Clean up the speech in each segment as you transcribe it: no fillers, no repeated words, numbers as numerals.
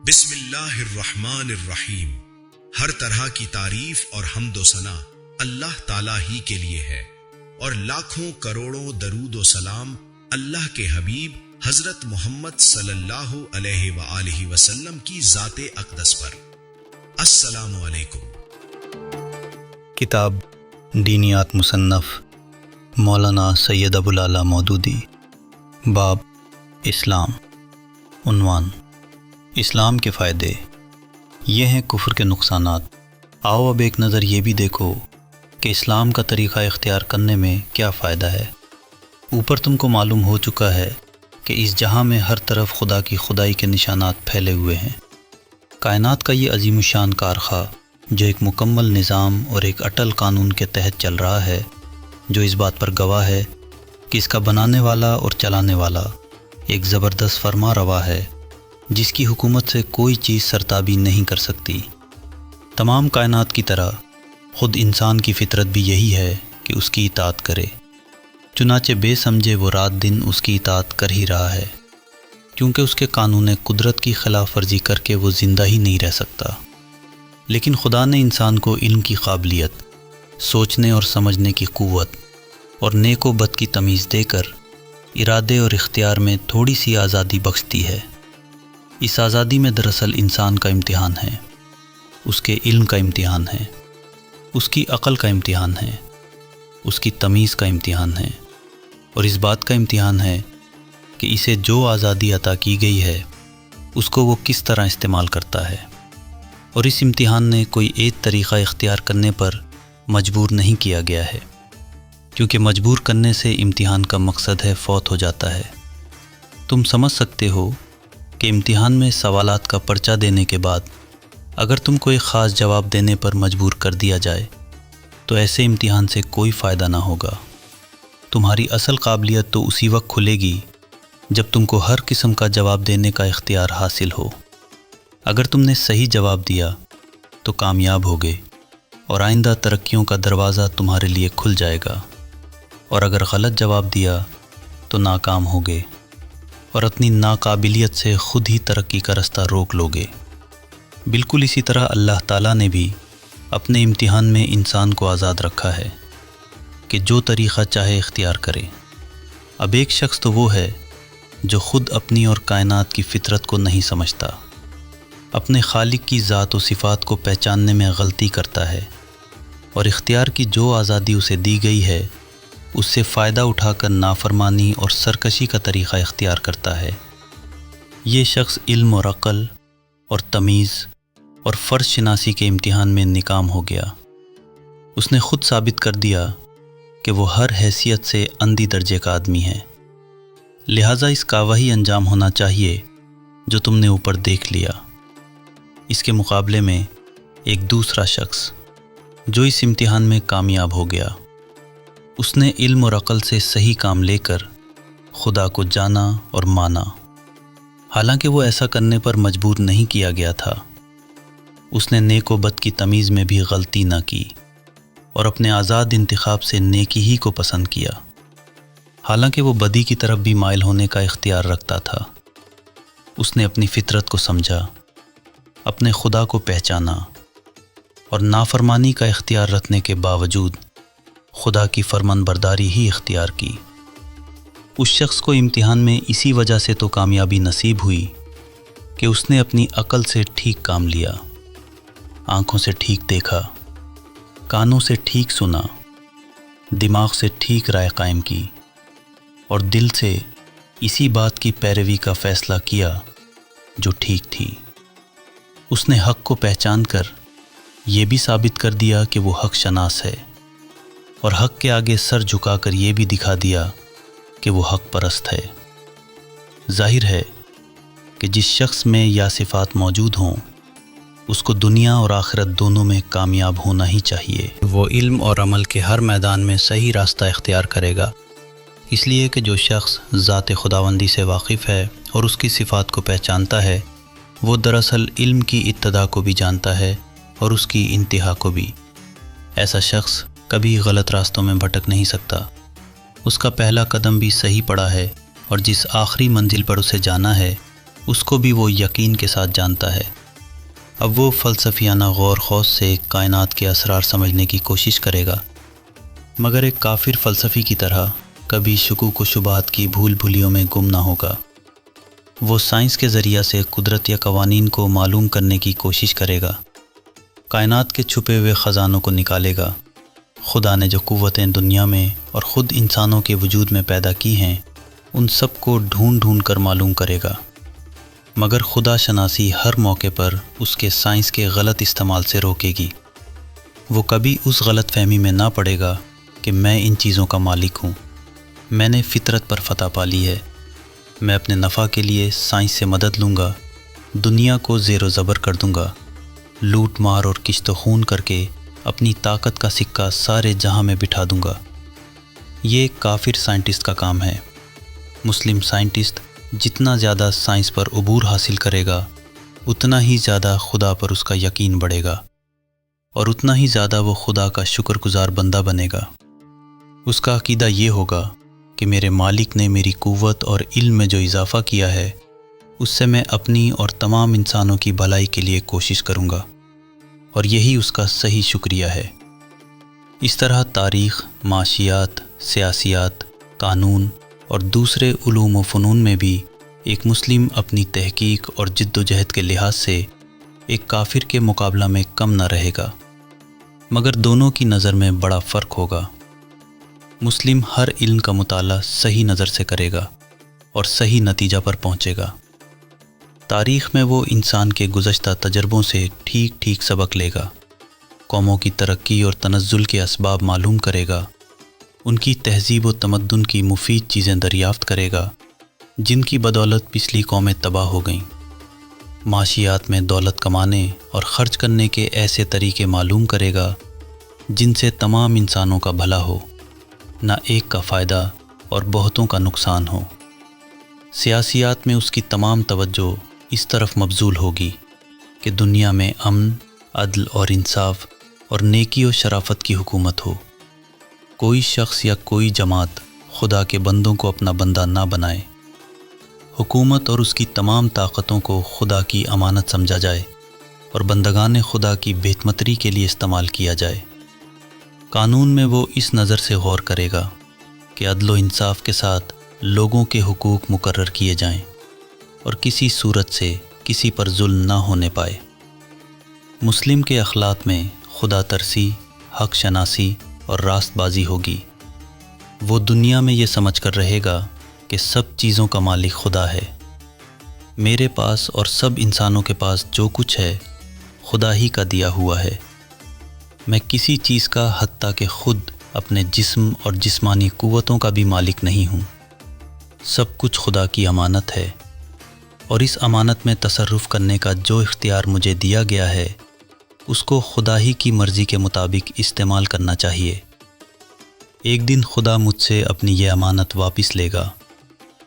بسم اللہ الرحمن الرحیم۔ ہر طرح کی تعریف اور حمد و ثنا اللہ تعالیٰ ہی کے لیے ہے، اور لاکھوں کروڑوں درود و سلام اللہ کے حبیب حضرت محمد صلی اللہ علیہ وآلہ وسلم کی ذات اقدس پر۔ السلام علیکم۔ کتاب دینیات مصنف مولانا سید ابوالعلا مودودی، باب اسلام، عنوان اسلام کے فائدے، یہ ہیں کفر کے نقصانات۔ آؤ اب ایک نظر یہ بھی دیکھو کہ اسلام کا طریقہ اختیار کرنے میں کیا فائدہ ہے۔ اوپر تم کو معلوم ہو چکا ہے کہ اس جہاں میں ہر طرف خدا کی خدائی کے نشانات پھیلے ہوئے ہیں۔ کائنات کا یہ عظیم الشان کارخواہ جو ایک مکمل نظام اور ایک اٹل قانون کے تحت چل رہا ہے، جو اس بات پر گواہ ہے کہ اس کا بنانے والا اور چلانے والا ایک زبردست فرما روا ہے جس کی حکومت سے کوئی چیز سرتابی نہیں کر سکتی۔ تمام کائنات کی طرح خود انسان کی فطرت بھی یہی ہے کہ اس کی اطاعت کرے، چنانچہ بے سمجھے وہ رات دن اس کی اطاعت کر ہی رہا ہے، کیونکہ اس کے قانون قدرت کی خلاف ورزی کر کے وہ زندہ ہی نہیں رہ سکتا۔ لیکن خدا نے انسان کو علم کی قابلیت، سوچنے اور سمجھنے کی قوت اور نیک و بد کی تمیز دے کر ارادے اور اختیار میں تھوڑی سی آزادی بخش دی ہے۔ اس آزادی میں دراصل انسان کا امتحان ہے، اس کے علم کا امتحان ہے، اس کی عقل کا امتحان ہے، اس کی تمیز کا امتحان ہے، اور اس بات کا امتحان ہے کہ اسے جو آزادی عطا کی گئی ہے اس کو وہ کس طرح استعمال کرتا ہے۔ اور اس امتحان نے کوئی ایک طریقہ اختیار کرنے پر مجبور نہیں کیا گیا ہے، کیونکہ مجبور کرنے سے امتحان کا مقصد ہے فوت ہو جاتا ہے۔ تم سمجھ سکتے ہو کہ امتحان میں سوالات کا پرچہ دینے کے بعد اگر تم کو ایک خاص جواب دینے پر مجبور کر دیا جائے تو ایسے امتحان سے کوئی فائدہ نہ ہوگا۔ تمہاری اصل قابلیت تو اسی وقت کھلے گی جب تم کو ہر قسم کا جواب دینے کا اختیار حاصل ہو۔ اگر تم نے صحیح جواب دیا تو کامیاب ہوگے اور آئندہ ترقیوں کا دروازہ تمہارے لیے کھل جائے گا، اور اگر غلط جواب دیا تو ناکام ہوگے اور اپنی ناقابلیت سے خود ہی ترقی کا رستہ روک لوگے۔ بالکل اسی طرح اللہ تعالیٰ نے بھی اپنے امتحان میں انسان کو آزاد رکھا ہے کہ جو طریقہ چاہے اختیار کرے۔ اب ایک شخص تو وہ ہے جو خود اپنی اور کائنات کی فطرت کو نہیں سمجھتا، اپنے خالق کی ذات و صفات کو پہچاننے میں غلطی کرتا ہے، اور اختیار کی جو آزادی اسے دی گئی ہے اس سے فائدہ اٹھا کر نافرمانی اور سرکشی کا طریقہ اختیار کرتا ہے۔ یہ شخص علم اور عقل اور تمیز اور فرض شناسی کے امتحان میں ناکام ہو گیا۔ اس نے خود ثابت کر دیا کہ وہ ہر حیثیت سے اندھی درجے کا آدمی ہے، لہٰذا اس کا وہی انجام ہونا چاہیے جو تم نے اوپر دیکھ لیا۔ اس کے مقابلے میں ایک دوسرا شخص جو اس امتحان میں کامیاب ہو گیا، اس نے علم اور عقل سے صحیح کام لے کر خدا کو جانا اور مانا، حالانکہ وہ ایسا کرنے پر مجبور نہیں کیا گیا تھا۔ اس نے نیک و بد کی تمیز میں بھی غلطی نہ کی اور اپنے آزاد انتخاب سے نیکی ہی کو پسند کیا، حالانکہ وہ بدی کی طرف بھی مائل ہونے کا اختیار رکھتا تھا۔ اس نے اپنی فطرت کو سمجھا، اپنے خدا کو پہچانا، اور نافرمانی کا اختیار رکھنے کے باوجود خدا کی فرمان برداری ہی اختیار کی۔ اس شخص کو امتحان میں اسی وجہ سے تو کامیابی نصیب ہوئی کہ اس نے اپنی عقل سے ٹھیک کام لیا، آنکھوں سے ٹھیک دیکھا، کانوں سے ٹھیک سنا، دماغ سے ٹھیک رائے قائم کی، اور دل سے اسی بات کی پیروی کا فیصلہ کیا جو ٹھیک تھی۔ اس نے حق کو پہچان کر یہ بھی ثابت کر دیا کہ وہ حق شناس ہے، اور حق کے آگے سر جھکا کر یہ بھی دکھا دیا کہ وہ حق پرست ہے۔ ظاہر ہے کہ جس شخص میں یا صفات موجود ہوں اس کو دنیا اور آخرت دونوں میں کامیاب ہونا ہی چاہیے۔ وہ علم اور عمل کے ہر میدان میں صحیح راستہ اختیار کرے گا، اس لیے کہ جو شخص ذات خداوندی سے واقف ہے اور اس کی صفات کو پہچانتا ہے، وہ دراصل علم کی ابتدا کو بھی جانتا ہے اور اس کی انتہا کو بھی۔ ایسا شخص کبھی غلط راستوں میں بھٹک نہیں سکتا، اس کا پہلا قدم بھی صحیح پڑا ہے، اور جس آخری منزل پر اسے جانا ہے اس کو بھی وہ یقین کے ساتھ جانتا ہے۔ اب وہ فلسفیانہ غور خوض سے کائنات کے اسرار سمجھنے کی کوشش کرے گا، مگر ایک کافر فلسفی کی طرح کبھی شکوک و شبہات کی بھول بھولیوں میں گم نہ ہوگا۔ وہ سائنس کے ذریعہ سے قدرت یا قوانین کو معلوم کرنے کی کوشش کرے گا، کائنات کے چھپے ہوئے خزانوں کو نکالے گا۔ خدا نے جو قوتیں دنیا میں اور خود انسانوں کے وجود میں پیدا کی ہیں، ان سب کو ڈھونڈ ڈھونڈ کر معلوم کرے گا، مگر خدا شناسی ہر موقع پر اس کے سائنس کے غلط استعمال سے روکے گی۔ وہ کبھی اس غلط فہمی میں نہ پڑے گا کہ میں ان چیزوں کا مالک ہوں، میں نے فطرت پر فتح پا لی ہے، میں اپنے نفع کے لیے سائنس سے مدد لوں گا، دنیا کو زیر و زبر کر دوں گا، لوٹ مار اور کشت و خون کر کے اپنی طاقت کا سکہ سارے جہاں میں بٹھا دوں گا۔ یہ ایک کافر سائنٹسٹ کا کام ہے۔ مسلم سائنٹسٹ جتنا زیادہ سائنس پر عبور حاصل کرے گا، اتنا ہی زیادہ خدا پر اس کا یقین بڑھے گا، اور اتنا ہی زیادہ وہ خدا کا شکر گزار بندہ بنے گا۔ اس کا عقیدہ یہ ہوگا کہ میرے مالک نے میری قوت اور علم میں جو اضافہ کیا ہے، اس سے میں اپنی اور تمام انسانوں کی بھلائی کے لیے کوشش کروں گا، اور یہی اس کا صحیح شکریہ ہے۔ اس طرح تاریخ، معاشیات، سیاسیات، قانون اور دوسرے علوم و فنون میں بھی ایک مسلم اپنی تحقیق اور جد و جہد کے لحاظ سے ایک کافر کے مقابلہ میں کم نہ رہے گا، مگر دونوں کی نظر میں بڑا فرق ہوگا۔ مسلم ہر علم کا مطالعہ صحیح نظر سے کرے گا اور صحیح نتیجہ پر پہنچے گا۔ تاریخ میں وہ انسان کے گزشتہ تجربوں سے ٹھیک ٹھیک سبق لے گا، قوموں کی ترقی اور تنزل کے اسباب معلوم کرے گا، ان کی تہذیب و تمدن کی مفید چیزیں دریافت کرے گا جن کی بدولت پچھلی قومیں تباہ ہو گئیں۔ معاشیات میں دولت کمانے اور خرچ کرنے کے ایسے طریقے معلوم کرے گا جن سے تمام انسانوں کا بھلا ہو، نہ ایک کا فائدہ اور بہتوں کا نقصان ہو۔ سیاسیات میں اس کی تمام توجہ اس طرف مبذول ہوگی کہ دنیا میں امن، عدل اور انصاف اور نیکی و شرافت کی حکومت ہو۔ کوئی شخص یا کوئی جماعت خدا کے بندوں کو اپنا بندہ نہ بنائے۔ حکومت اور اس کی تمام طاقتوں کو خدا کی امانت سمجھا جائے اور بندگان خدا کی بہتمتری کے لیے استعمال کیا جائے۔ قانون میں وہ اس نظر سے غور کرے گا کہ عدل و انصاف کے ساتھ لوگوں کے حقوق مقرر کیے جائیں اور کسی صورت سے کسی پر ظلم نہ ہونے پائے۔ مسلم کے اخلاق میں خدا ترسی، حق شناسی اور راست بازی ہوگی۔ وہ دنیا میں یہ سمجھ کر رہے گا کہ سب چیزوں کا مالک خدا ہے۔ میرے پاس اور سب انسانوں کے پاس جو کچھ ہے، خدا ہی کا دیا ہوا ہے۔ میں کسی چیز کا حتیٰ کہ خود اپنے جسم اور جسمانی قوتوں کا بھی مالک نہیں ہوں۔ سب کچھ خدا کی امانت ہے، اور اس امانت میں تصرف کرنے کا جو اختیار مجھے دیا گیا ہے، اس کو خدا ہی کی مرضی کے مطابق استعمال کرنا چاہیے۔ ایک دن خدا مجھ سے اپنی یہ امانت واپس لے گا،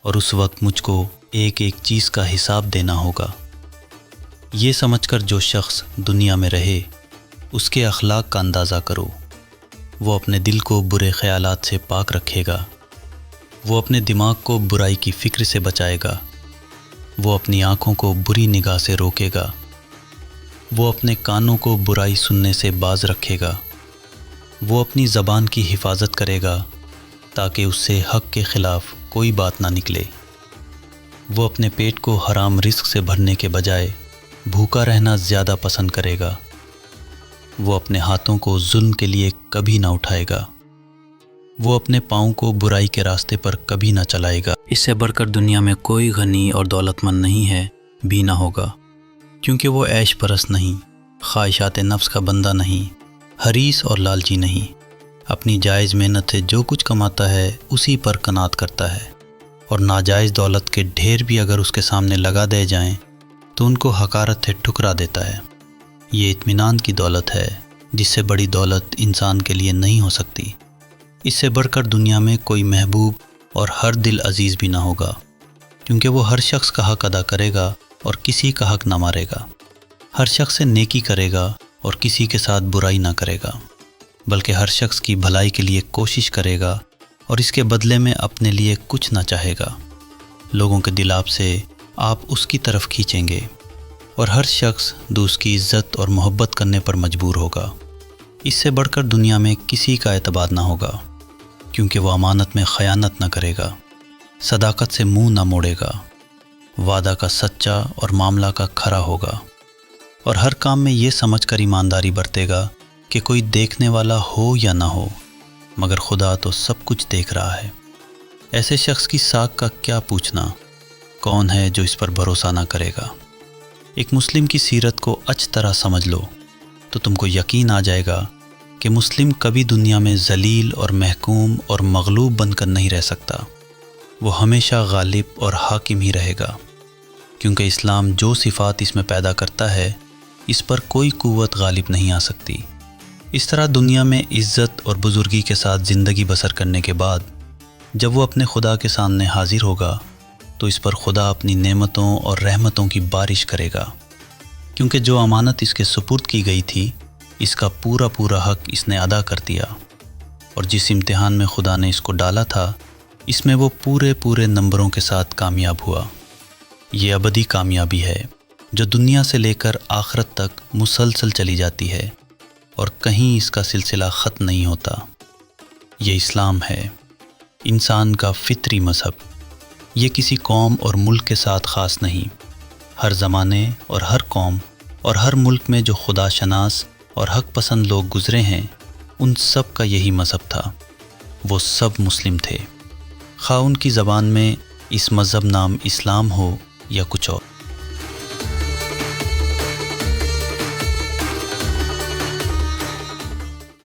اور اس وقت مجھ کو ایک ایک چیز کا حساب دینا ہوگا۔ یہ سمجھ کر جو شخص دنیا میں رہے، اس کے اخلاق کا اندازہ کرو۔ وہ اپنے دل کو برے خیالات سے پاک رکھے گا، وہ اپنے دماغ کو برائی کی فکر سے بچائے گا، وہ اپنی آنکھوں کو بری نگاہ سے روکے گا، وہ اپنے کانوں کو برائی سننے سے باز رکھے گا، وہ اپنی زبان کی حفاظت کرے گا تاکہ اس سے حق کے خلاف کوئی بات نہ نکلے، وہ اپنے پیٹ کو حرام رزق سے بھرنے کے بجائے بھوکا رہنا زیادہ پسند کرے گا، وہ اپنے ہاتھوں کو ظلم کے لیے کبھی نہ اٹھائے گا، وہ اپنے پاؤں کو برائی کے راستے پر کبھی نہ چلائے گا۔ اس سے بڑھ کر دنیا میں کوئی غنی اور دولت مند نہیں ہے، بھی نہ ہوگا، کیونکہ وہ عیش پرست نہیں، خواہشات نفس کا بندہ نہیں، حریص اور لالچی نہیں، اپنی جائز محنت سے جو کچھ کماتا ہے اسی پر قناعت کرتا ہے، اور ناجائز دولت کے ڈھیر بھی اگر اس کے سامنے لگا دے جائیں تو ان کو حقارت سے ٹھکرا دیتا ہے۔ یہ اطمینان کی دولت ہے جس سے بڑی دولت انسان کے لیے نہیں ہو سکتی۔ اس سے بڑھ کر دنیا میں کوئی محبوب اور ہر دل عزیز بھی نہ ہوگا، کیونکہ وہ ہر شخص کا حق ادا کرے گا اور کسی کا حق نہ مارے گا، ہر شخص سے نیکی کرے گا اور کسی کے ساتھ برائی نہ کرے گا، بلکہ ہر شخص کی بھلائی کے لیے کوشش کرے گا اور اس کے بدلے میں اپنے لیے کچھ نہ چاہے گا۔ لوگوں کے دل آپ سے آپ اس کی طرف کھینچیں گے اور ہر شخص دوست کی عزت اور محبت کرنے پر مجبور ہوگا۔ اس سے بڑھ کر دنیا میں کسی کا اعتبار نہ ہوگا، کیونکہ وہ امانت میں خیانت نہ کرے گا، صداقت سے منہ نہ موڑے گا، وعدہ کا سچا اور معاملہ کا کھرا ہوگا، اور ہر کام میں یہ سمجھ کر ایمانداری برتے گا کہ کوئی دیکھنے والا ہو یا نہ ہو، مگر خدا تو سب کچھ دیکھ رہا ہے۔ ایسے شخص کی ساکھ کا کیا پوچھنا، کون ہے جو اس پر بھروسہ نہ کرے گا؟ ایک مسلم کی سیرت کو اچھی طرح سمجھ لو تو تم کو یقین آ جائے گا کہ مسلم کبھی دنیا میں ذلیل اور محکوم اور مغلوب بن کر نہیں رہ سکتا، وہ ہمیشہ غالب اور حاکم ہی رہے گا، کیونکہ اسلام جو صفات اس میں پیدا کرتا ہے اس پر کوئی قوت غالب نہیں آ سکتی۔ اس طرح دنیا میں عزت اور بزرگی کے ساتھ زندگی بسر کرنے کے بعد جب وہ اپنے خدا کے سامنے حاضر ہوگا تو اس پر خدا اپنی نعمتوں اور رحمتوں کی بارش کرے گا، کیونکہ جو امانت اس کے سپرد کی گئی تھی اس کا پورا حق اس نے ادا کر دیا، اور جس امتحان میں خدا نے اس کو ڈالا تھا اس میں وہ پورے نمبروں کے ساتھ کامیاب ہوا۔ یہ ابدی کامیابی ہے جو دنیا سے لے کر آخرت تک مسلسل چلی جاتی ہے اور کہیں اس کا سلسلہ ختم نہیں ہوتا۔ یہ اسلام ہے، انسان کا فطری مذہب۔ یہ کسی قوم اور ملک کے ساتھ خاص نہیں، ہر زمانے اور ہر قوم اور ہر ملک میں جو خدا شناس اور حق پسند لوگ گزرے ہیں ان سب کا یہی مذہب تھا۔ وہ سب مسلم تھے، خواہ ان کی زبان میں اس مذہب نام اسلام ہو یا کچھ اور۔